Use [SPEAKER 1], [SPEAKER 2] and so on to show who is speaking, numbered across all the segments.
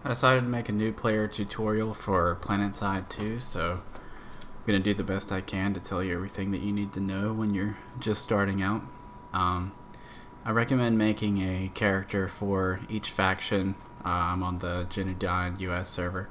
[SPEAKER 1] I decided to make a new player tutorial for Planetside 2, so I'm going to do the best I can to tell you everything that you need to know when you're just starting out. I recommend making a character for each faction. I'm on the Genudyne US server.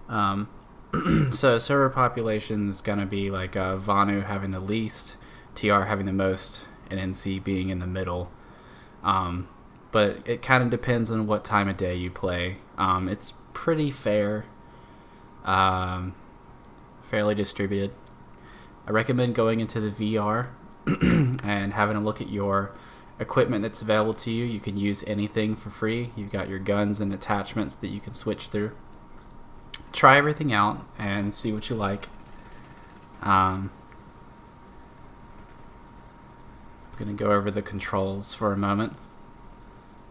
[SPEAKER 1] So server population is going to be like Vanu having the least, TR having the most, and NC being in the middle. But it kind of depends on what time of day you play. It's pretty fair, fairly distributed. I recommend going into the VR and having a look at your equipment that's available to you. You can use anything for free. You've got your guns and attachments that you can switch through. Try everything out and see what you like. I'm going to go over the controls for a moment.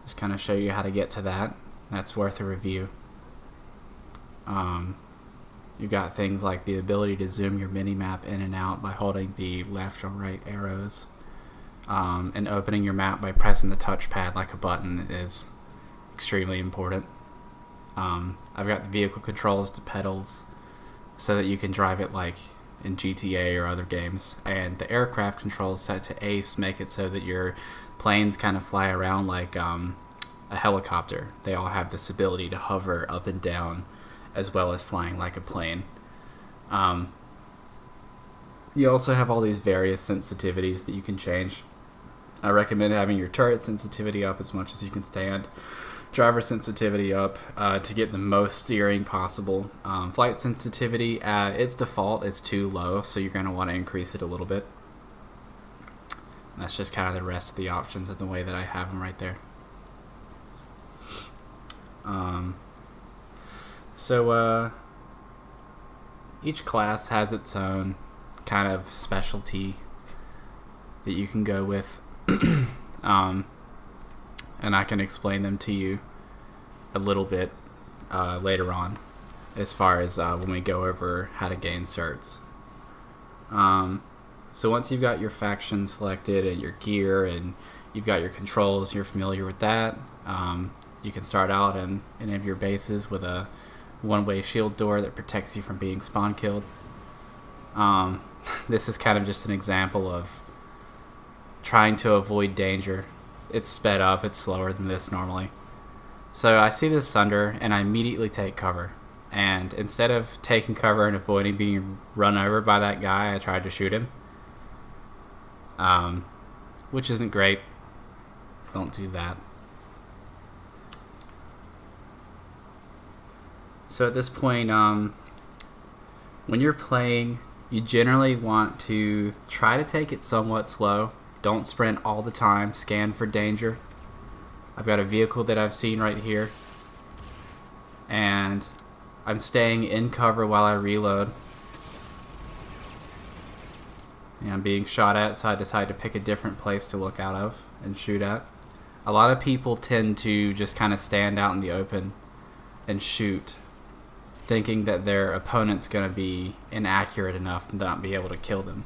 [SPEAKER 1] Just kind of show you how to get to that. That's worth a review. You've got things like the ability to zoom your mini-map in and out by holding the left or right arrows. And opening your map by pressing the touchpad like a button is extremely important. I've got the vehicle controls to pedals so that you can drive it like in GTA or other games, and the aircraft controls set to ace make it so that your planes kind of fly around like a helicopter. They all have this ability to hover up and down as well as flying like a plane. You also have all these various sensitivities that you can change. I recommend having your turret sensitivity up as much as you can stand, driver sensitivity up to get the most steering possible. Flight sensitivity, its default is too low, so you're going to want to increase it a little bit. That's just kind of the rest of the options in the way that I have them right there. Each class has its own kind of specialty that you can go with. And I can explain them to you a little bit later on as far as when we go over how to gain certs. So once you've got your faction selected and your gear and you've got your controls, you're familiar with that, you can start out in any of your bases with a one-way shield door that protects you from being spawn killed. This is kind of just an example of trying to avoid danger. It's sped up, it's slower than this normally. So I see this Sunderer and I immediately take cover. And instead of taking cover and avoiding being run over by that guy, I tried to shoot him. Which isn't great. Don't do that. So at this point, when you're playing, you generally want to try to take it somewhat slow. Don't sprint all the time. Scan for danger. I've got a vehicle that I've seen right here, and I'm staying in cover while I reload. And I'm being shot at, so I decide to pick a different place to look out of and shoot at. A lot of people tend to just kind of stand out in the open and shoot, thinking that their opponent's going to be inaccurate enough to not be able to kill them.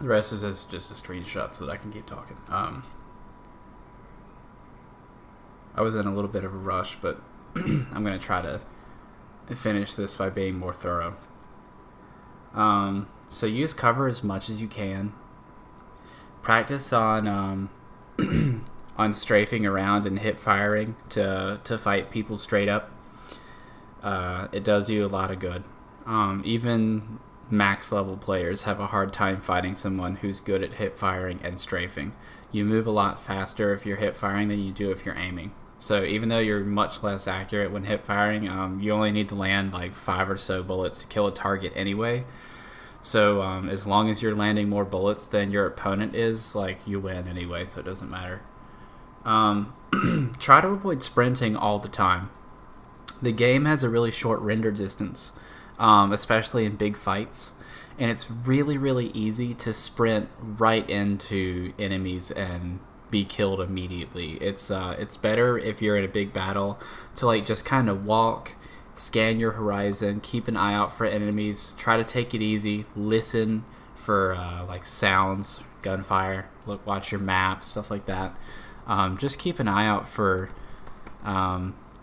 [SPEAKER 1] The rest is just a screenshot so that I can keep talking. I was in a little bit of a rush, but I'm going to try to finish this by being more thorough. So use cover as much as you can. Practice on on strafing around and hip firing to fight people straight up. It does you a lot of good. Even max level players have a hard time fighting someone who's good at hip firing and strafing. You move a lot faster if you're hip firing than you do if you're aiming. So even though you're much less accurate when hip firing, you only need to land like 5 or so bullets to kill a target anyway. So as long as you're landing more bullets than your opponent is, like, you win anyway, so it doesn't matter. Try to avoid sprinting all the time. The game has a really short render distance, especially in big fights, and it's really, really easy to sprint right into enemies and be killed immediately. It's better if you're in a big battle to like just kind of walk, scan your horizon, keep an eye out for enemies, try to take it easy, listen for like sounds, gunfire, watch your map, stuff like that. Just keep an eye out for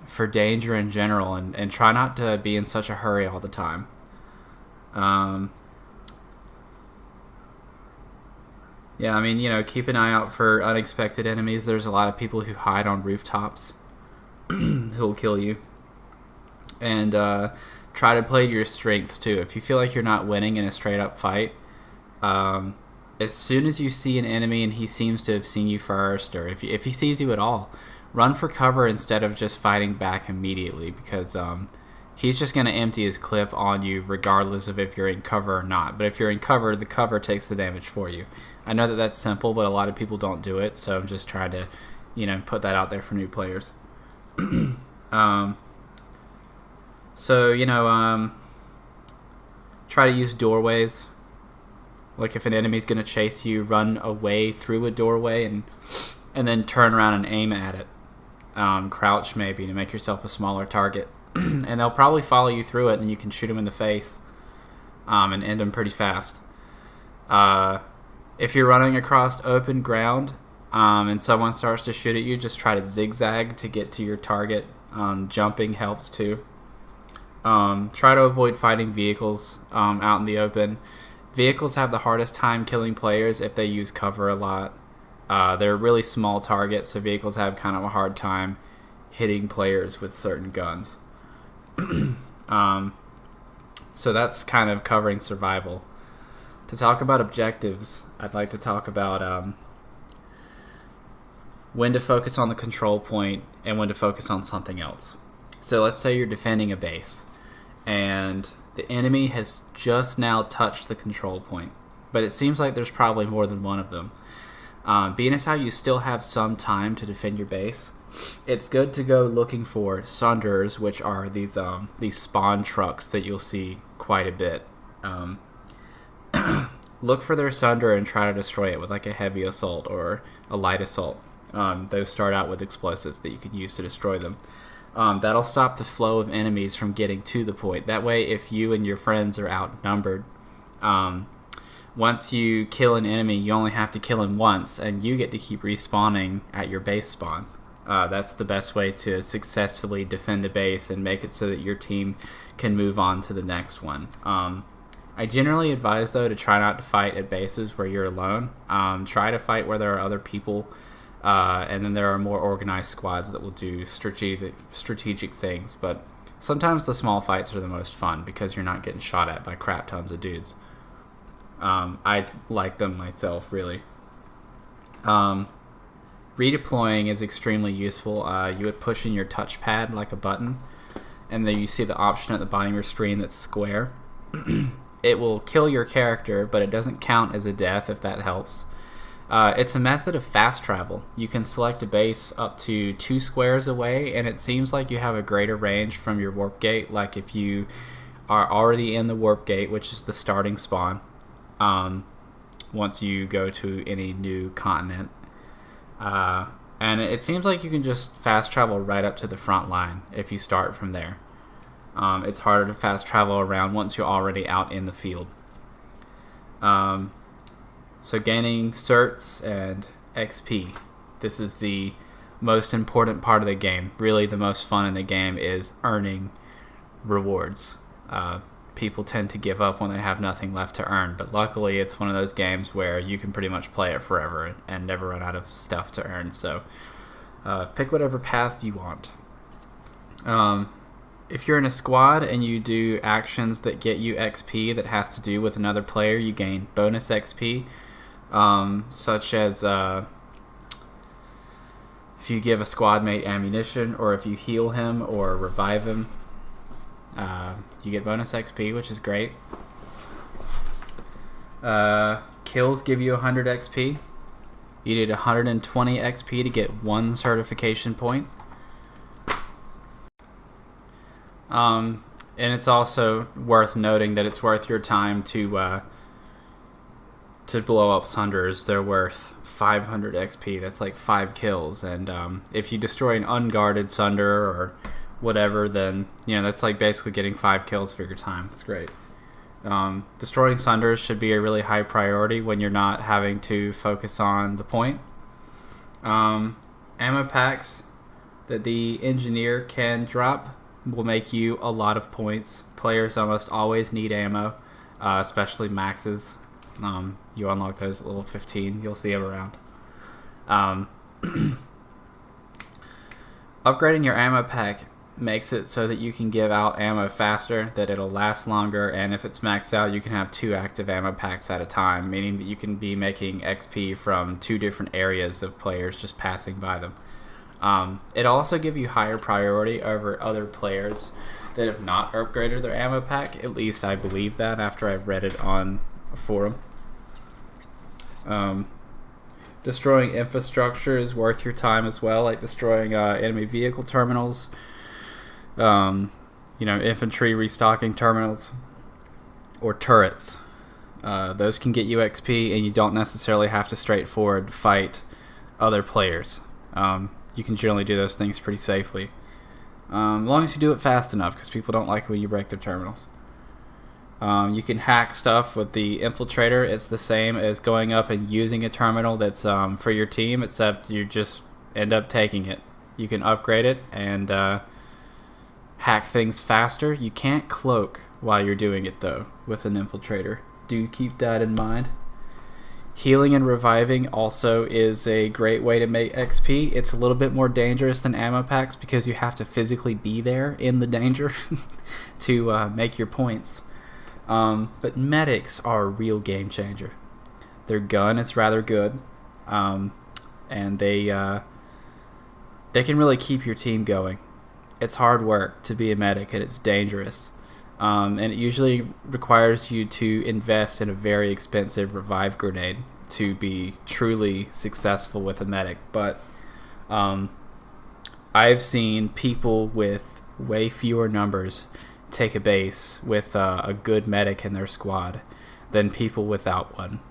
[SPEAKER 1] for danger in general, and try not to be in such a hurry all the time. Yeah, I mean, keep an eye out for unexpected enemies. There's a lot of people who hide on rooftops who'll kill you. And try to play to your strengths, too. If you feel like you're not winning in a straight-up fight, as soon as you see an enemy and he seems to have seen you first, or if he sees you at all, run for cover instead of just fighting back immediately, because he's just going to empty his clip on you regardless of if you're in cover or not. But if you're in cover, the cover takes the damage for you. I know that that's simple, but a lot of people don't do it, so I'm just trying to, put that out there for new players. Try to use doorways. Like if an enemy's going to chase you, run away through a doorway and then turn around and aim at it. Crouch maybe to make yourself a smaller target. And they'll probably follow you through it, and you can shoot them in the face and end them pretty fast. If you're running across open ground and someone starts to shoot at you, just try to zigzag to get to your target. Jumping helps too. Try to avoid fighting vehicles out in the open. Vehicles have the hardest time killing players if they use cover a lot. They're really small targets, so vehicles have kind of a hard time hitting players with certain guns. So that's kind of covering survival. To talk about objectives, I'd like to talk about when to focus on the control point and when to focus on something else. So let's say you're defending a base, and the enemy has just now touched the control point, but it seems like there's probably more than one of them. Being as how you still have some time to defend your base, it's good to go looking for Sunderers, which are these spawn trucks that you'll see quite a bit. Look for their Sunderer and try to destroy it with like a heavy assault or a light assault. Those start out with explosives that you can use to destroy them. That'll stop the flow of enemies from getting to the point. That way, if you and your friends are outnumbered, once you kill an enemy, you only have to kill him once, and you get to keep respawning at your base spawn. That's the best way to successfully defend a base and make it so that your team can move on to the next one. I generally advise, though, to try not to fight at bases where you're alone. Try to fight where there are other people, and then there are more organized squads that will do strategic things. But sometimes the small fights are the most fun because you're not getting shot at by crap tons of dudes. I like them myself, really. Redeploying is extremely useful. You would push in your touchpad like a button, and then you see the option at the bottom of your screen that's square. It will kill your character, but it doesn't count as a death, if that helps. It's a method of fast travel. You can select a base up to 2 squares away, and it seems like you have a greater range from your Warpgate. Like if you are already in the Warpgate, which is the starting spawn, once you go to any new continent. And it seems like you can just fast travel right up to the front line if you start from there. It's harder to fast travel around once you're already out in the field. So gaining certs and XP. This is the most important part of the game. Really, the most fun in the game is earning rewards. People tend to give up when they have nothing left to earn, but luckily it's one of those games where you can pretty much play it forever and never run out of stuff to earn. So pick whatever path you want. If you're in a squad and you do actions that get you XP that has to do with another player, you gain bonus XP, such as if you give a squad mate ammunition, or if you heal him or revive him, you get bonus XP, which is great. Kills give you 100 XP. You need 120 XP to get 1 certification point. And it's also worth noting that it's worth your time to blow up Sunderers. They're worth 500 XP. That's like 5 kills. And if you destroy an unguarded Sunderer or whatever, then that's like basically getting 5 kills for your time. That's great. Destroying Sunderers should be a really high priority when you're not having to focus on the point. Ammo packs that the engineer can drop will make you a lot of points. Players almost always need ammo, especially maxes. You unlock those at level 15. You'll see them around. Upgrading your ammo pack makes it so that you can give out ammo faster, that it'll last longer, and if it's maxed out, you can have 2 active ammo packs at a time, meaning that you can be making XP from 2 different areas of players just passing by them. It'll also give you higher priority over other players that have not upgraded their ammo pack. At least I believe that after I've read it on a forum. Destroying infrastructure is worth your time as well, like destroying enemy vehicle terminals, infantry restocking terminals, or turrets. Those can get you XP, and you don't necessarily have to straightforward fight other players. You can generally do those things pretty safely, as long as you do it fast enough, because people don't like when you break their terminals. You can hack stuff with the infiltrator. It's the same as going up and using a terminal that's for your team, except you just end up taking it. You can upgrade it and hack things faster. You can't cloak while you're doing it, though, with an infiltrator. Do keep that in mind. Healing and reviving also is a great way to make XP. It's a little bit more dangerous than ammo packs because you have to physically be there in the danger to make your points. But medics are a real game changer. Their gun is rather good, and they can really keep your team going. It's hard work to be a medic, and it's dangerous. And it usually requires you to invest in a very expensive revive grenade to be truly successful with a medic. But I've seen people with way fewer numbers take a base with a good medic in their squad than people without one.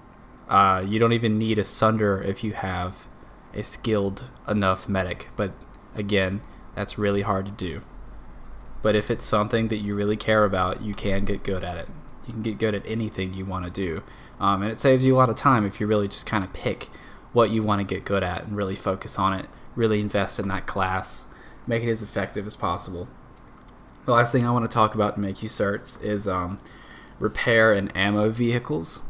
[SPEAKER 1] You don't even need a Sunderer if you have a skilled enough medic, but again, that's really hard to do. But if it's something that you really care about, you can get good at it. You can get good at anything you want to do. And it saves you a lot of time if you really just kind of pick what you want to get good at and really focus on it, really invest in that class, make it as effective as possible. The last thing I want to talk about to make you certs is repair and ammo vehicles.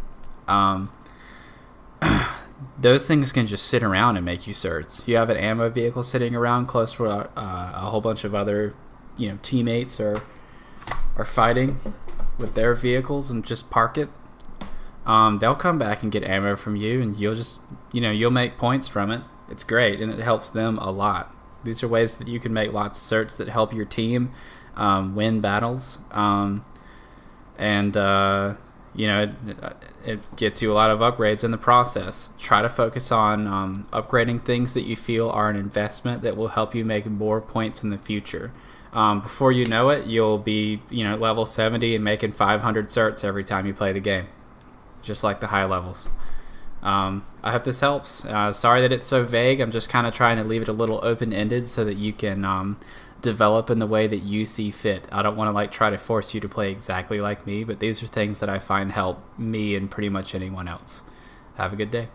[SPEAKER 1] Those things can just sit around and make you certs. You have an ammo vehicle sitting around close to a whole bunch of other teammates are fighting with their vehicles, and just park it. They'll come back and get ammo from you, and you'll just you'll make points from it. It's great, and it helps them a lot. These are ways that you can make lots of certs that help your team win battles, it gets you a lot of upgrades in the process. Try to focus on upgrading things that you feel are an investment that will help you make more points in the future. Before you know it, you'll be level 70 and making 500 certs every time you play the game, just like the high levels. I hope this helps. Sorry that it's so vague. I'm just kind of trying to leave it a little open-ended so that you can develop in the way that you see fit. I don't want to try to force you to play exactly like me, but these are things that I find help me and pretty much anyone else. Have a good day.